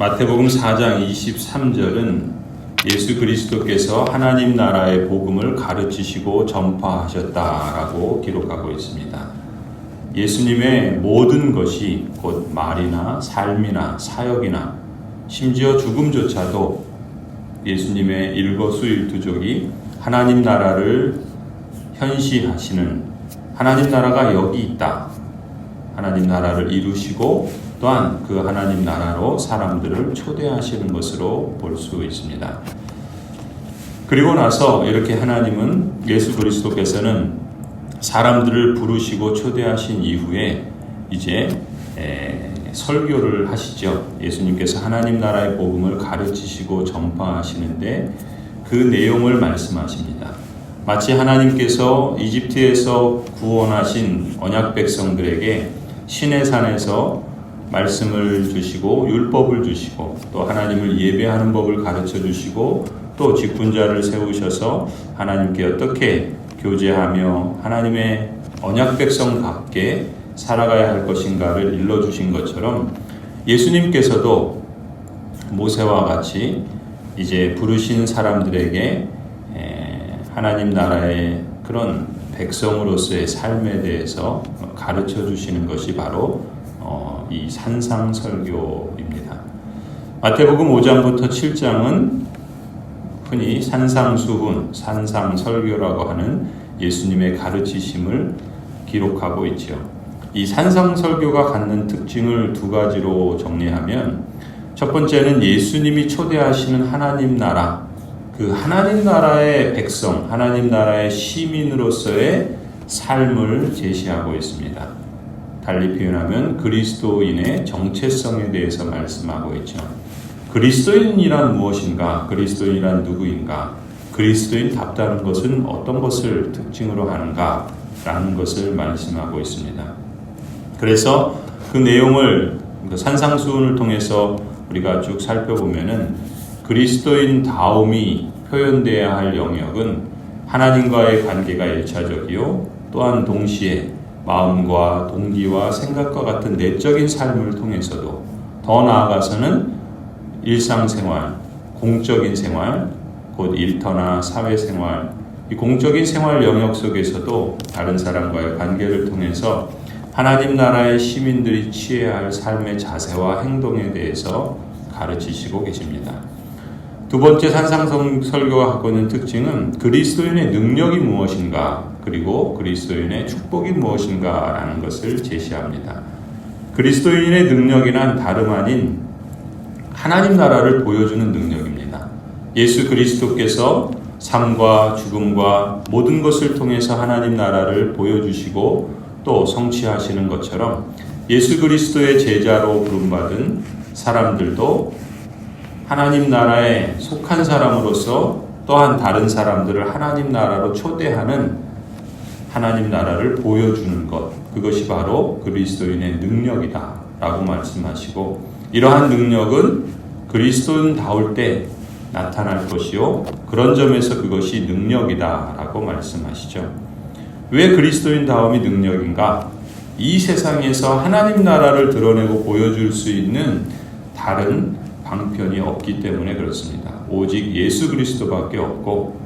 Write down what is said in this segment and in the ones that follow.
마태복음 4장 23절은 예수 그리스도께서 하나님 나라의 복음을 가르치시고 전파하셨다라고 기록하고 있습니다. 예수님의 모든 것이 곧 말이나 삶이나 사역이나 심지어 죽음조차도 예수님의 일거수일투족이 하나님 나라를 현시하시는, 하나님 나라가 여기 있다, 하나님 나라를 이루시고 또한 그 하나님 나라로 사람들을 초대하시는 것으로 볼 수 있습니다. 그리고 나서 이렇게 하나님은, 예수 그리스도께서는 사람들을 부르시고 초대하신 이후에 이제 설교를 하시죠. 예수님께서 하나님 나라의 복음을 가르치시고 전파하시는데 그 내용을 말씀하십니다. 마치 하나님께서 이집트에서 구원하신 언약 백성들에게 시내산에서 말씀을 주시고 율법을 주시고 또 하나님을 예배하는 법을 가르쳐 주시고 또 직분자를 세우셔서 하나님께 어떻게 교제하며 하나님의 언약 백성답게 살아가야 할 것인가를 일러주신 것처럼 예수님께서도 모세와 같이 이제 부르신 사람들에게 하나님 나라의 그런 백성으로서의 삶에 대해서 가르쳐 주시는 것이 바로 이 산상설교입니다. 마태복음 5장부터 7장은 흔히 산상수훈, 산상설교라고 하는 예수님의 가르치심을 기록하고 있죠. 이 산상설교가 갖는 특징을 두 가지로 정리하면, 첫 번째는 예수님이 초대하시는 하나님 나라, 그 하나님 나라의 백성, 하나님 나라의 시민으로서의 삶을 제시하고 있습니다. 달리 표현하면 그리스도인의 정체성에 대해서 말씀하고 있죠. 그리스도인이란 무엇인가? 그리스도인이란 누구인가? 그리스도인답다는 것은 어떤 것을 특징으로 하는가? 라는 것을 말씀하고 있습니다. 그래서 그 내용을 산상수훈을 통해서 우리가 쭉 살펴보면은 그리스도인다움이 표현되어야 할 영역은 하나님과의 관계가 1차적이요, 또한 동시에 마음과 동기와 생각과 같은 내적인 삶을 통해서도, 더 나아가서는 일상생활, 공적인 생활, 곧 일터나 사회생활, 이 공적인 생활 영역 속에서도 다른 사람과의 관계를 통해서 하나님 나라의 시민들이 취해야 할 삶의 자세와 행동에 대해서 가르치시고 계십니다. 두 번째 산상설교가 갖고 있는 특징은 그리스도인의 능력이 무엇인가, 그리고 그리스도인의 축복이 무엇인가 라는 것을 제시합니다. 그리스도인의 능력이란 다름 아닌 하나님 나라를 보여주는 능력입니다. 예수 그리스도께서 삶과 죽음과 모든 것을 통해서 하나님 나라를 보여주시고 또 성취하시는 것처럼 예수 그리스도의 제자로 부름받은 사람들도 하나님 나라에 속한 사람으로서 또한 다른 사람들을 하나님 나라로 초대하는 하나님 나라를 보여주는 것, 그것이 바로 그리스도인의 능력이다 라고 말씀하시고, 이러한 능력은 그리스도인다울 때 나타날 것이요, 그런 점에서 그것이 능력이다 라고 말씀하시죠. 왜 그리스도인다움이 능력인가? 이 세상에서 하나님 나라를 드러내고 보여줄 수 있는 다른 방편이 없기 때문에 그렇습니다. 오직 예수 그리스도밖에 없고,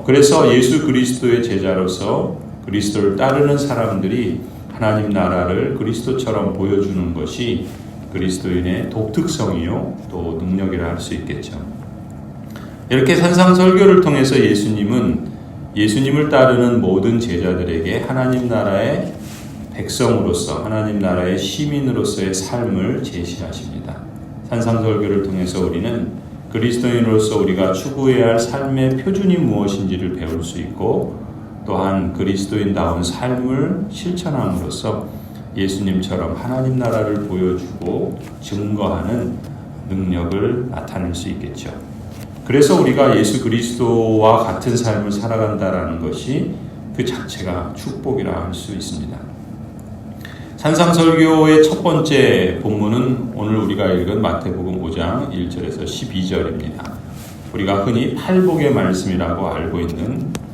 그래서 예수 그리스도의 제자로서 그리스도를 따르는 사람들이 하나님 나라를 그리스도처럼 보여주는 것이 그리스도인의 독특성이요, 또 능력이라 할 수 있겠죠. 이렇게 산상설교를 통해서 예수님은 예수님을 따르는 모든 제자들에게 하나님 나라의 백성으로서, 하나님 나라의 시민으로서의 삶을 제시하십니다. 산상설교를 통해서 우리는 그리스도인으로서 우리가 추구해야 할 삶의 표준이 무엇인지를 배울 수 있고, 또한 그리스도인다운 삶을 실천함으로써 예수님처럼 하나님 나라를 보여주고 증거하는 능력을 나타낼 수 있겠죠. 그래서 우리가 예수 그리스도와 같은 삶을 살아간다라는 것이 그 자체가 축복이라 할 수 있습니다. 산상설교의 첫 번째 본문은 오늘 우리가 읽은 마태복음 5장 1절에서 12절입니다. 우리가 흔히 팔복의 말씀이라고 알고 있는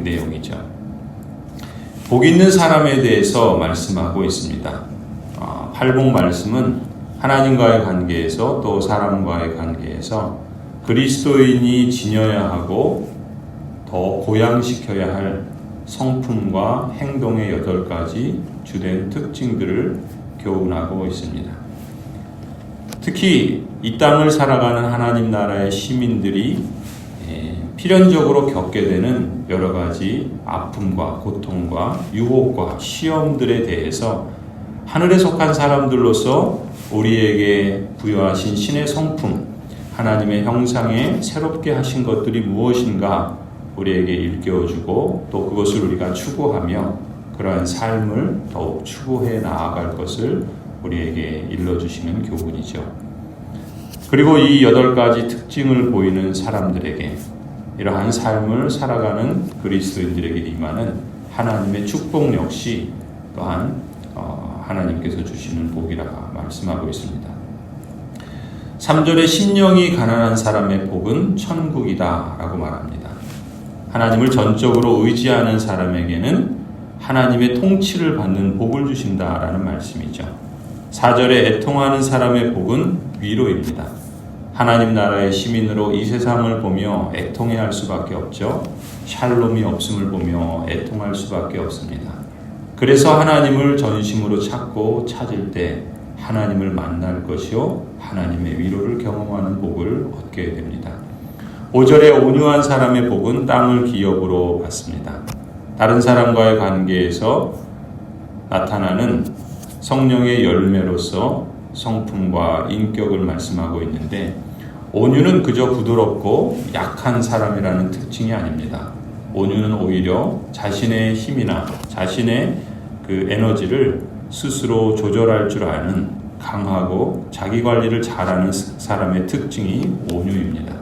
내용이죠. 복 있는 사람에 대해서 말씀하고 있습니다. 팔복 말씀은 하나님과의 관계에서 또 사람과의 관계에서 그리스도인이 지녀야 하고 더 고양시켜야 할 성품과 행동의 8가지 주된 특징들을 교훈하고 있습니다. 특히 이 땅을 살아가는 하나님 나라의 시민들이 필연적으로 겪게 되는 여러 가지 아픔과 고통과 유혹과 시험들에 대해서 하늘에 속한 사람들로서 우리에게 부여하신 신의 성품, 하나님의 형상에 새롭게 하신 것들이 무엇인가 우리에게 일깨워주고 또 그것을 우리가 추구하며 그러한 삶을 더욱 추구해 나아갈 것을 우리에게 일러주시는 교훈이죠. 그리고 이 8가지 특징을 보이는 사람들에게 이러한 삶을 살아가는 그리스도인들에게 임하는 하나님의 축복 역시 또한 하나님께서 주시는 복이라 말씀하고 있습니다. 3절에 심령이 가난한 사람의 복은 천국이다 라고 말합니다. 하나님을 전적으로 의지하는 사람에게는 하나님의 통치를 받는 복을 주신다라는 말씀이죠. 4절에 애통하는 사람의 복은 위로입니다. 하나님 나라의 시민으로 이 세상을 보며 애통해야 할 수밖에 없죠. 샬롬이 없음을 보며 애통할 수밖에 없습니다. 그래서 하나님을 전심으로 찾고 찾을 때 하나님을 만날 것이요 하나님의 위로를 경험하는 복을 얻게 됩니다. 5절에 온유한 사람의 복은 땅을 기업으로 받습니다. 다른 사람과의 관계에서 나타나는 성령의 열매로서 성품과 인격을 말씀하고 있는데 온유는 그저 부드럽고 약한 사람이라는 특징이 아닙니다. 온유는 오히려 자신의 힘이나 자신의 그 에너지를 스스로 조절할 줄 아는 강하고 자기 관리를 잘하는 사람의 특징이 온유입니다.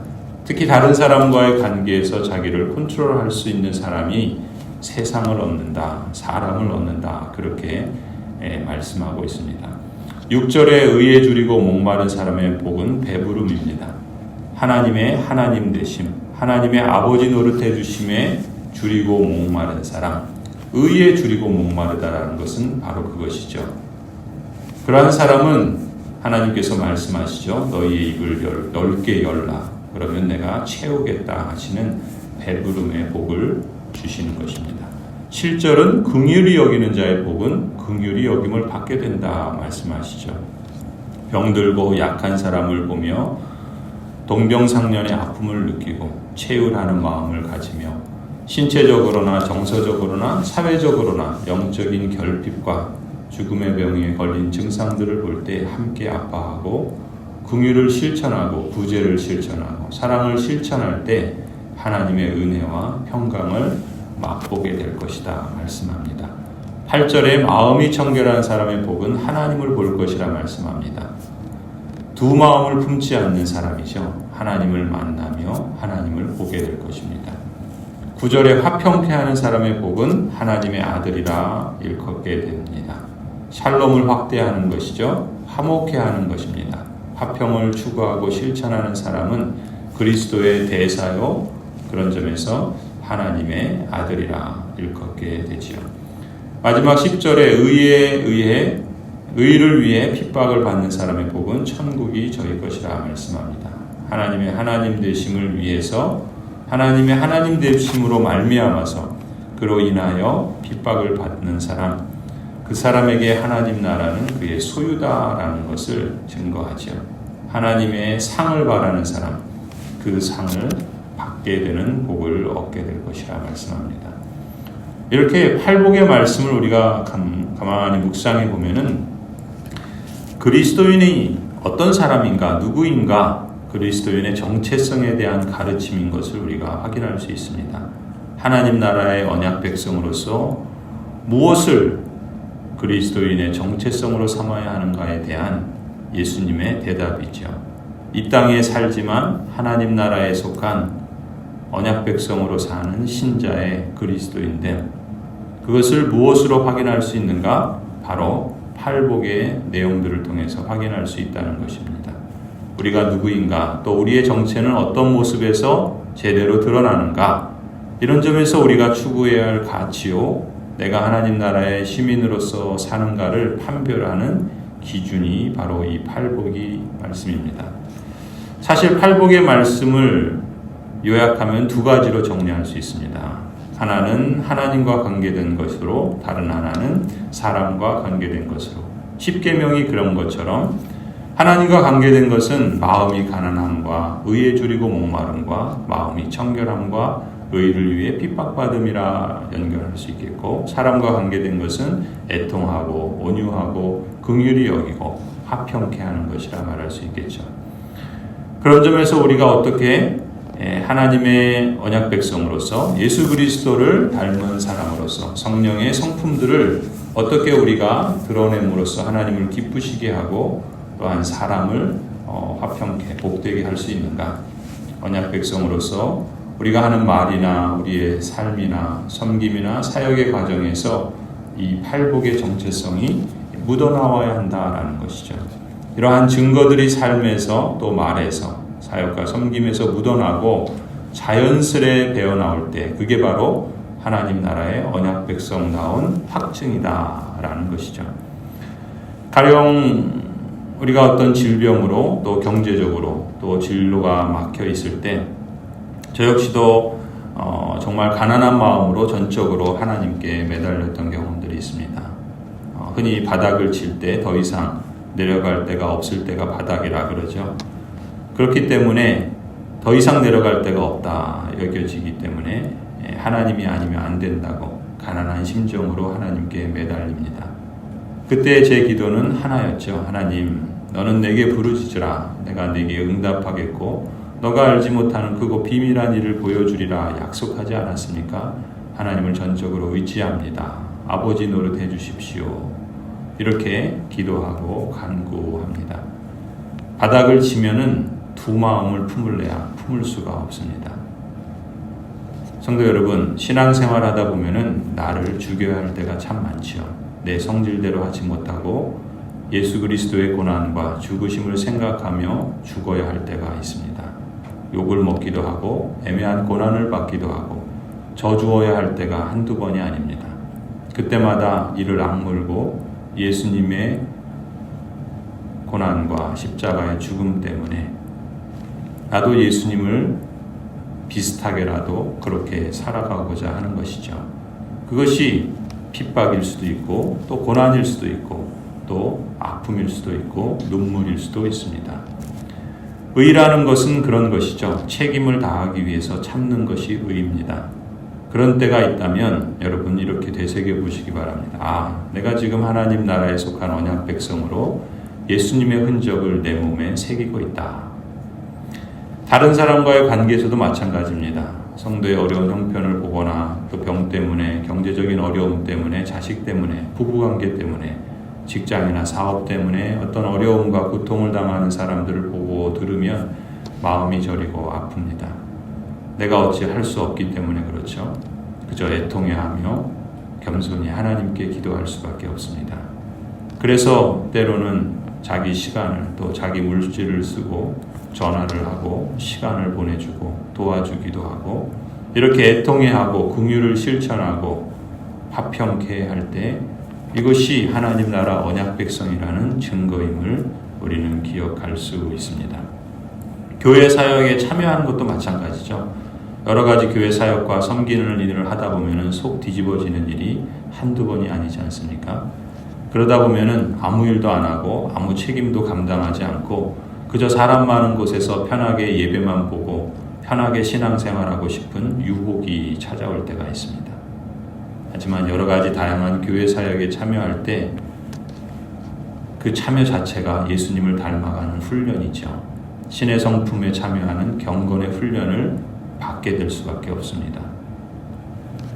특히 다른 사람과의 관계에서 자기를 컨트롤할 수 있는 사람이 세상을 얻는다, 사람을 얻는다 그렇게 말씀하고 있습니다. 6절에 의에 줄이고 목마른 사람의 복은 배부름입니다. 하나님의 하나님 되심, 하나님의 아버지 노릇해 주심에 줄이고 목마른 사람, 의에 줄이고 목마르다라는 것은 바로 그것이죠. 그러한 사람은 하나님께서 말씀하시죠. 너희의 입을 넓게 열라. 그러면 내가 채우겠다 하시는 배부름의 복을 주시는 것입니다. 7절은 긍휼히 여기는 자의 복은 긍휼히 여김을 받게 된다 말씀하시죠. 병들고 약한 사람을 보며 동병상련의 아픔을 느끼고 채울하는 마음을 가지며 신체적으로나 정서적으로나 사회적으로나 영적인 결핍과 죽음의 병에 걸린 증상들을 볼 때 함께 아파하고 긍휼을 실천하고 구제를 실천하고 사랑을 실천할 때 하나님의 은혜와 평강을 맛보게 될 것이다 말씀합니다. 8절에 마음이 청결한 사람의 복은 하나님을 볼 것이라 말씀합니다. 두 마음을 품지 않는 사람이죠. 하나님을 만나며 하나님을 보게 될 것입니다. 9절에 화평케 하는 사람의 복은 하나님의 아들이라 일컫게 됩니다. 샬롬을 확대하는 것이죠. 화목케 하는 것입니다. 화평을 추구하고 실천하는 사람은 그리스도의 대사요. 그런 점에서 하나님의 아들이라 일컫게 되지요. 마지막 10절에 의를 위해 핍박을 받는 사람의 복은 천국이 저희 것이라 말씀합니다. 하나님의 하나님 되심을 위해서 하나님의 하나님 되심으로 말미암아서 그로 인하여 핍박을 받는 사람, 그 사람에게 하나님 나라는 그의 소유다라는 것을 증거하죠. 하나님의 상을 바라는 사람, 그 상을 받게 되는 복을 얻게 될 것이라 말씀합니다. 이렇게 팔복의 말씀을 우리가 가만히 묵상해 보면은 그리스도인이 어떤 사람인가, 누구인가, 그리스도인의 정체성에 대한 가르침인 것을 우리가 확인할 수 있습니다. 하나님 나라의 언약 백성으로서 무엇을 그리스도인의 정체성으로 삼아야 하는가에 대한 예수님의 대답이죠. 이 땅에 살지만 하나님 나라에 속한 언약 백성으로 사는 신자의 그리스도인됨, 그것을 무엇으로 확인할 수 있는가? 바로 팔복의 내용들을 통해서 확인할 수 있다는 것입니다. 우리가 누구인가, 또 우리의 정체는 어떤 모습에서 제대로 드러나는가, 이런 점에서 우리가 추구해야 할 가치요, 내가 하나님 나라의 시민으로서 사는가를 판별하는 기준이 바로 이 팔복이 말씀입니다. 사실 팔복의 말씀을 요약하면 두 가지로 정리할 수 있습니다. 하나는 하나님과 관계된 것으로, 다른 하나는 사람과 관계된 것으로. 십계명이 그런 것처럼 하나님과 관계된 것은 마음이 가난함과 의에 줄이고 목마름과 마음이 청결함과 의를 위해 핍박받음이라 연결할 수 있겠고, 사람과 관계된 것은 애통하고 온유하고 긍휼히 여기고 화평케 하는 것이라 말할 수 있겠죠. 그런 점에서 우리가 어떻게 하나님의 언약 백성으로서 예수 그리스도를 닮은 사람으로서 성령의 성품들을 어떻게 우리가 드러냄으로써 하나님을 기쁘시게 하고 또한 사람을 화평케 복되게 할 수 있는가? 언약 백성으로서 우리가 하는 말이나 우리의 삶이나 섬김이나 사역의 과정에서 이 팔복의 정체성이 묻어나와야 한다라는 것이죠. 이러한 증거들이 삶에서 또 말에서 사역과 섬김에서 묻어나고 자연스레 배어나올 때 그게 바로 하나님 나라의 언약 백성다운 확증이다라는 것이죠. 가령 우리가 어떤 질병으로 또 경제적으로 또 진로가 막혀 있을 때 저 역시도 정말 가난한 마음으로 전적으로 하나님께 매달렸던 경험들이 있습니다. 흔히 바닥을 칠 때 더 이상 내려갈 데가 없을 때가 바닥이라 그러죠. 그렇기 때문에 더 이상 내려갈 데가 없다 여겨지기 때문에 하나님이 아니면 안 된다고 가난한 심정으로 하나님께 매달립니다. 그때 제 기도는 하나였죠. 하나님, 너는 내게 부르짖으라. 내가 내게 응답하겠고 너가 알지 못하는 크고 비밀한 일을 보여주리라 약속하지 않았습니까? 하나님을 전적으로 의지합니다. 아버지 노릇 해주십시오. 이렇게 기도하고 간구합니다. 바닥을 치면은 두 마음을 품을래야 품을 수가 없습니다. 성도 여러분, 신앙생활 하다 보면은 나를 죽여야 할 때가 참 많지요. 내 성질대로 하지 못하고 예수 그리스도의 고난과 죽으심을 생각하며 죽어야 할 때가 있습니다. 욕을 먹기도 하고 애매한 고난을 받기도 하고 저주어야 할 때가 한두 번이 아닙니다. 그때마다 이를 악물고 예수님의 고난과 십자가의 죽음 때문에 나도 예수님을 비슷하게라도 그렇게 살아가고자 하는 것이죠. 그것이 핍박일 수도 있고 또 고난일 수도 있고 또 아픔일 수도 있고 눈물일 수도 있습니다. 의라는 것은 그런 것이죠. 책임을 다하기 위해서 참는 것이 의입니다. 그런 때가 있다면 여러분 이렇게 되새겨 보시기 바랍니다. 내가 지금 하나님 나라에 속한 언약 백성으로 예수님의 흔적을 내 몸에 새기고 있다. 다른 사람과의 관계에서도 마찬가지입니다. 성도의 어려운 형편을 보거나 또 병 때문에, 경제적인 어려움 때문에, 자식 때문에, 부부관계 때문에, 직장이나 사업 때문에 어떤 어려움과 고통을 당하는 사람들을 보고 들으면 마음이 저리고 아픕니다. 내가 어찌 할 수 없기 때문에 그렇죠. 그저 애통해하며 겸손히 하나님께 기도할 수밖에 없습니다. 그래서 때로는 자기 시간을 또 자기 물질을 쓰고 전화를 하고 시간을 보내주고 도와주기도 하고 이렇게 애통해하고 긍휼을 실천하고 화평케 할 때 이것이 하나님 나라 언약 백성이라는 증거임을 우리는 기억할 수 있습니다. 교회 사역에 참여하는 것도 마찬가지죠. 여러 가지 교회 사역과 섬기는 일을 하다 보면은 속 뒤집어지는 일이 한두 번이 아니지 않습니까? 그러다 보면은 아무 일도 안 하고 아무 책임도 감당하지 않고 그저 사람 많은 곳에서 편하게 예배만 보고 편하게 신앙생활하고 싶은 유혹이 찾아올 때가 있습니다. 하지만 여러 가지 다양한 교회 사역에 참여할 때 그 참여 자체가 예수님을 닮아가는 훈련이죠. 신의 성품에 참여하는 경건의 훈련을 받게 될 수밖에 없습니다.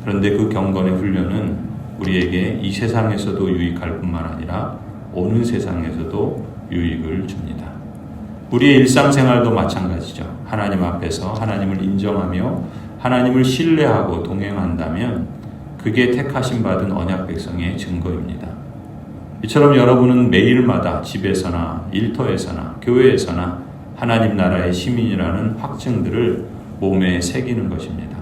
그런데 그 경건의 훈련은 우리에게 이 세상에서도 유익할 뿐만 아니라 오는 세상에서도 유익을 줍니다. 우리의 일상생활도 마찬가지죠. 하나님 앞에서 하나님을 인정하며 하나님을 신뢰하고 동행한다면 그게 택하심 받은 언약 백성의 증거입니다. 이처럼 여러분은 매일마다 집에서나 일터에서나 교회에서나 하나님 나라의 시민이라는 확증들을 몸에 새기는 것입니다.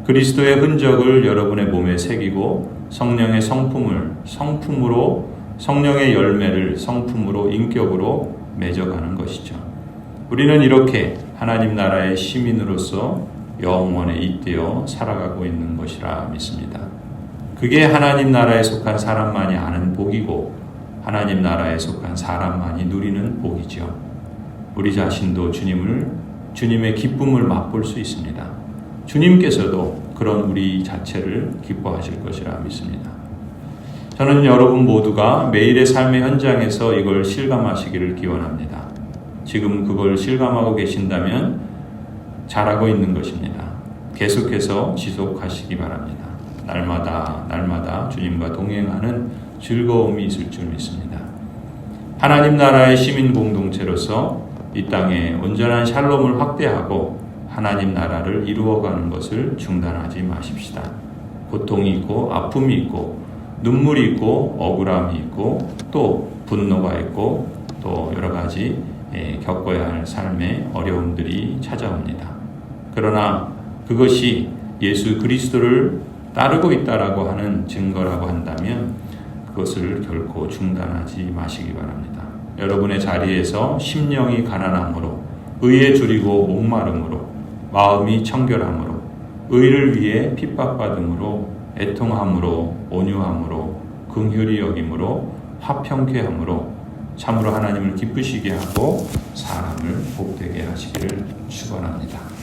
그리스도의 흔적을 여러분의 몸에 새기고 성령의 성품으로 성령의 열매를 성품으로 인격으로 맺어가는 것이죠. 우리는 이렇게 하나님 나라의 시민으로서 영원에 잇대어 살아가고 있는 것이라 믿습니다. 그게 하나님 나라에 속한 사람만이 아는 복이고 하나님 나라에 속한 사람만이 누리는 복이죠. 우리 자신도 주님의 기쁨을 맛볼 수 있습니다. 주님께서도 그런 우리 자체를 기뻐하실 것이라 믿습니다. 저는 여러분 모두가 매일의 삶의 현장에서 이걸 실감하시기를 기원합니다. 지금 그걸 실감하고 계신다면 잘하고 있는 것입니다. 계속해서 지속하시기 바랍니다. 날마다 주님과 동행하는 즐거움이 있을 줄 믿습니다. 하나님 나라의 시민 공동체로서 이 땅에 온전한 샬롬을 확대하고 하나님 나라를 이루어가는 것을 중단하지 마십시다. 고통이 있고 아픔이 있고 눈물이 있고 억울함이 있고 또 분노가 있고 또 여러 가지 겪어야 할 삶의 어려움들이 찾아옵니다. 그러나 그것이 예수 그리스도를 따르고 있다라고 하는 증거라고 한다면 그것을 결코 중단하지 마시기 바랍니다. 여러분의 자리에서 심령이 가난함으로 의에 줄이고 목마름으로 마음이 청결함으로 의를 위해 핍박받음으로 애통함으로 온유함으로 긍휼히 여김으로 화평케 함으로 참으로 하나님을 기쁘시게 하고 사람을 복되게 하시기를 축원합니다.